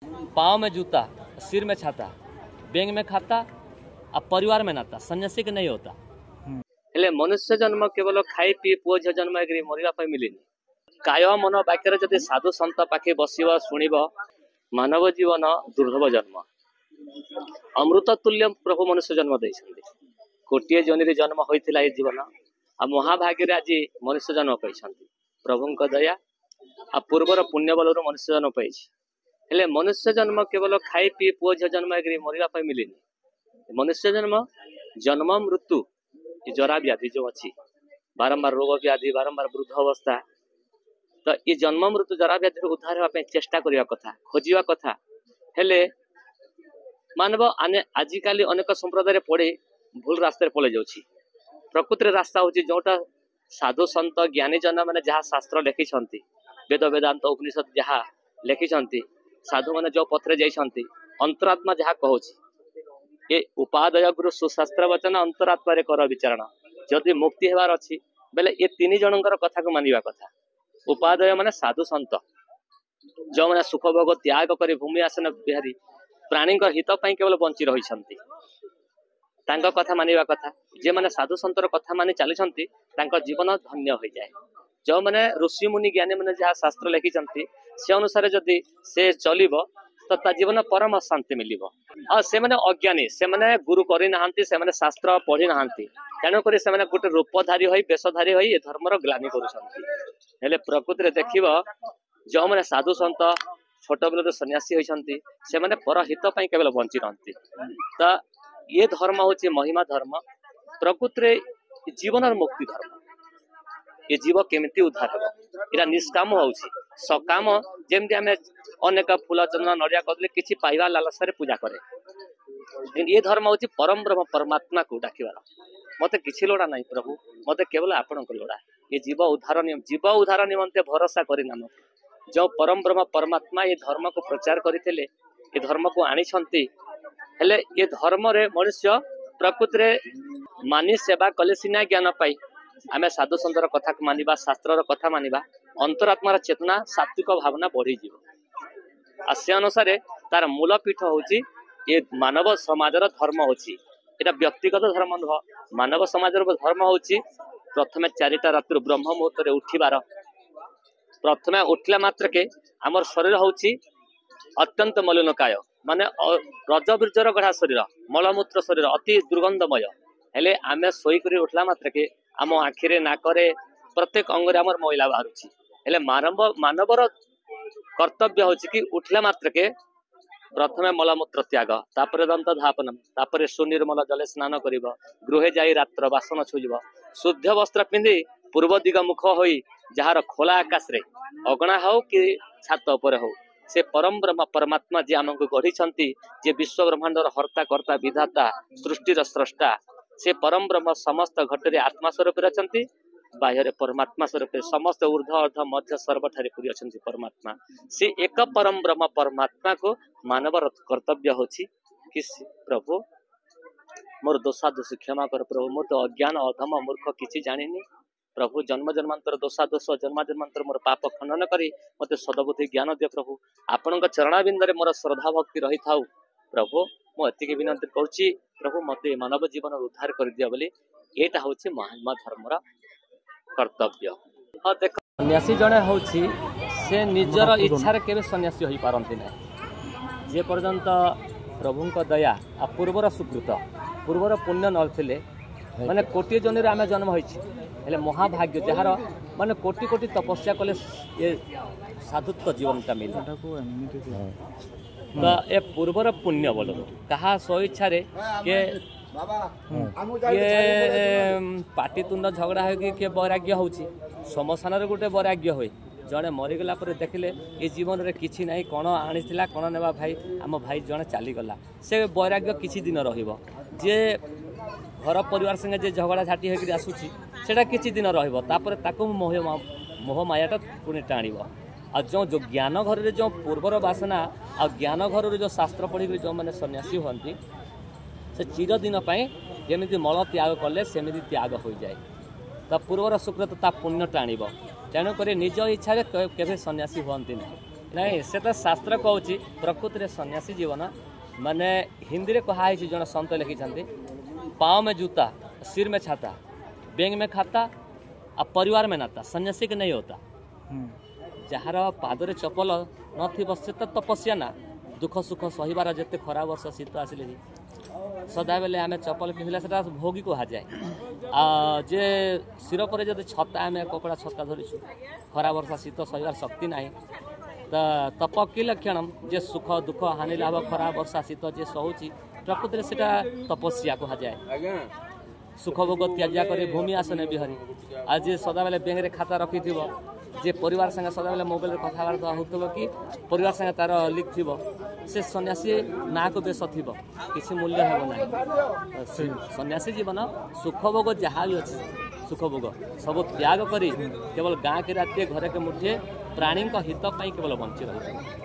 पाँव में जूता, सिर में छाता, बैंक में खाता और परिवार में नाता सन्यासी के नहीं होता। हेले मनुष्य जन्म केवल खाई पी पुओ झ जन्म मरवा मिलनी काय मन वाक्य जदि साधु सन्त पाखे बसव शुणव मानव जीवन दुर्लभ जन्म अमृत तुल्य प्रभु मनुष्य जन्म दे गोटे जनी जन्म होता ये जीवन आ महाभाग्य आज मनुष्य जन्म पाई प्रभु दया आ पूर्वर पुण्य बल मनुष्य जन्म पाई हेले मनुष्य जन्म केवल खाई पी पुओ झ जन्म मरवा मिलनी मनुष्य जन्म जन्म मृत्यु जरा व्याधि जो अच्छी बारंबार रोग व्याधि बारंबार वृद्ध अवस्था तो ये जन्म मृत्यु जरा व्याधि उद्धार होगा चेष्टा करने कथा खोजा कथा हेले मानव आने आजिकाली अनेक संप्रदाय पड़े भूल रास्ते पलि जाऊँ प्रकृति रास्ता हूँ जोटा साधु सन्त ज्ञानी जन मैंने जहाँ शास्त्र लिखिं वेद वेदांत उपनिषद जहाँ लिखिं साधु मैंने जो पथरे जाइंट अंतरात्मा जहाँ कहूँ ये उपादय गुरु सुशास्त्र वचन अंतरात्मा कर विचारण जदि मुक्ति होवार अच्छी बेले ये तीन जनकर कथा को मानिबा कथा उपादय माने साधु सन्त जो मैंने सुख भोग त्याग कर भूमि आसन बिहारी प्राणी हित केवल बंची रही कथा मानिबा कथा जे मैंने साधु संतर कथा मानि चली जीवन धन्य हो जाए जो मैंने ऋषि मुनि ज्ञानी मैंने जहाँ शास्त्र लिखिं से अनुसार जदि से चलिबो तो ता जीवन परम शांति मिल से मैंने अज्ञानी से मैंने गुरु करना से मैंने शास्त्र पढ़ी ना तेणुक से मैंने गोटे रूपधारी हो वेशधारी हो ये धर्मर ग्लानि कर प्रकृति देख जो मैंने साधु सन्त छोट बेलू सन्यासी होती से मैंने परहित केवल बंची रही तो ये धर्म हूँ महिमा धर्म प्रकृति जीवन मुक्ति धर्म ये जीव केमिति उद्धार हो इरा निष्काम हो सकाम जमती आम अनेक फूल चंदन नड़िया कदली किसी पाइबा लालसा पूजा करे ये धर्म हूँ परम ब्रह्म परमात्मा को डाकिबार मत कि लोड़ा ना प्रभु मत केवल आपण को लोड़ा ये जीव उद्धार निमंते भरोसा करना जो परम ब्रह्म परमात्मा ये धर्म को प्रचार करते ये धर्म को आनी हेले ये धर्म रे मनुष्य प्रकृति मानि सेवा कले सीना ज्ञान पाई आम साधु सन्तर कथा मानिबा शास्त्र कथा मानिबा अंतरात्मार चेतना सात्विक भावना बढ़ी से अनुसार तार मूलपीठ हूँ ये मानव समाजर धर्म हूँ यहाँ व्यक्तिगत धर्म नुह मानव समाजर धर्म हूँ प्रथम 4टा रात्र ब्रह्म मुहूर्त उठिबार प्रथम उठला मात्र के आमर शरीर हूँ अत्यंत मलिनकाय माने रजबीर्जर गढ़ा शरीर मलमूत्र शरीर अति दुर्गंधमय हेले आमे शोक उठला मात्र के आम आखिरे नाकरे प्रत्येक अंगरे आमर मैला बाहर हेले मानवर कर्तव्य हूँ कि उठला मात्र के प्रथमे मलमूत्र त्याग तापर दंत धापनम तापर सुनिर्मल जले स्नान कर गृहे जाई रात्र बासन छुईब शुद्ध वस्त्र पिंधि पूर्व दिग मुख हो जार खोला आकाश रे अगणा हो कि छात उपर हो से परम ब्रह्म परमात्मा जी आमको गढ़ी जे विश्व ब्रह्मांडर हर्ता कर्ता विधाता सृष्टिर स्रष्टा से परम ब्रह्म समस्त घटरे आत्मा स्वरूप अच्छा बाह्य परमात्मा स्वरूप समस्त ऊर्ध अर्ध मध्य सर्वठारे पूरी अच्छा परमात्मा से एक परम ब्रह्म परमात्मा को मानवर कर्तव्य हो कि प्रभु मोर दोषा दोष क्षमा कर प्रभु मोर तो अज्ञान अधम मूर्ख किसी जानी प्रभु जन्म जन्मांतर दोषा दोष जन्म जन्मांतर मोर पाप खंडन करी मत सदबुद्धि ज्ञान दियो प्रभु आपण चरणाबिंदे मोर श्रद्धा भक्ति रही था प्रभु मुझे विनती करुच्ची प्रभु मत मानव जीवन उद्धार कर दिया बोली यहाँ हूँ महात्मा धर्मर कर्तव्य। हाँ देख सन्यासी जड़े हूँ से निजर इच्छार के सन्यासी हो पारती ना जे पर्यंत प्रभु दया आ पूर्वर सुकृत पूर्वर पुण्य नथिले माने कोटी जन आम जन्म होले महाभाग्य जार माने कोटी कोटी तपस्या कले ये साधुत्व जीवनटा मिले तो ए पूर्वर पुण्य बोल कहा स्वेच्छा के पाटितुंड झगड़ा हो कि वैराग्य हो शमशान गोटे वैराग्य हुए जड़े मरीगला देखिले ये जीवन में किसी ना कौन आनी कौन नेबा भाई आम भाई जड़े चलीगला से वैराग्य किसी दिन रे घर परिवार संगे जे झगड़ा झाटी होकर आसूची सेटा किसी दिन रही मोह मायाटा पुणी टाण आ जो ज्ञान घर में जो पूर्वर वासना आ ज्ञान घर जो शास्त्र पढ़ी जो मैंने सन्यासी होती से चिरदिन जमी मल त्याग कले सेमि त्याग हो जाए ता पूर्वर सुकृत ता पुण्य टाण तेणुक निज इच्छा के सन्यासी हमें ना नहीं से तो शास्त्र कहूँ प्रकृति में सन्यासी जीवन माने हिंदी में कहा जन संत लिखिं पाँव में जूता सिर में छाता बैंक में खाता आ परिवार में नाता सन्यासी के नहीं होता। जार पादरे चपल न से तो तपस्या ना दुख सुख सहिबार जिते खरा वर्ष शीत आसिले भी सदा बेले आम चपल पिंधले से भोगी कह जाए जे सिर पर जब छता आम कपड़ा छता धरीचु खरा वर्षा शीत सहिबार शक्ति ना तो तप कि लक्षण जे सुख दुख हानि लाभ खरा वर्षा शीत जे सहूची प्रकृति से तपस्या कह जाए। सुख भोग त्याज्या कर भूमि आसने बिहरी आज सदा बेले बैंक रे खाता रखी जे परिवार संगे सदा बेले मोबाइल कथबार्ता होतबो कि परिवार संगे तार लिख थी से सन्यासी ना को बेस थी किसी मूल्य हेब ना। सन्यासी जीवन सुख भोग जहाँ भी अच्छे सुख भोग सब त्याग करी केवल गाँ के राति घरे के मुठे प्राणी हित केवल बंची रही।